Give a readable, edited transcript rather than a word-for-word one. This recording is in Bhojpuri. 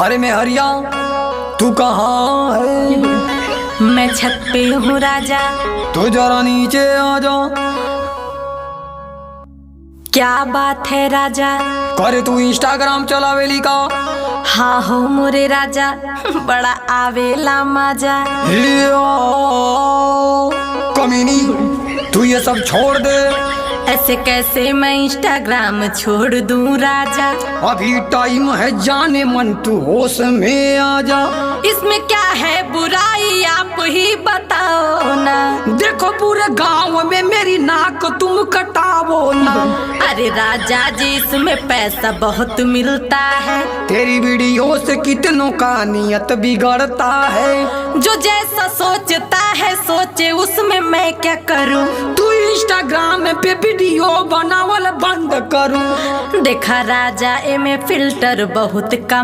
अरे मैं हरिया, तू कहाँ है? मैं छत पे हूँ राजा। तो जरा नीचे आ जा। क्या बात है राजा? करे तू इंस्टाग्राम चलावेली का? हाँ हो मोरे राजा, बड़ा आवेला मजा। हिया, कमीनी तू ये सब छोड़ दे। ऐसे कैसे मैं इंस्टाग्राम छोड़ दूं राजा? अभी टाइम है जाने मन, तू होश में आ जा। इसमें क्या है बुराई, आप ही बताओ ना। देखो पूरे गांव में मेरी नाक तुम कटावो ना। अरे राजा जी, इसमें पैसा बहुत मिलता है। तेरी वीडियो से कितनों का नियत बिगड़ता है। जो जैसा सोचता है सोचे, उसमें मैं क्या करूं? तू इंस्टाग्राम पे वीडियो बनावल बंद करूं। देखा राजा, एमे फिल्टर बहुत कम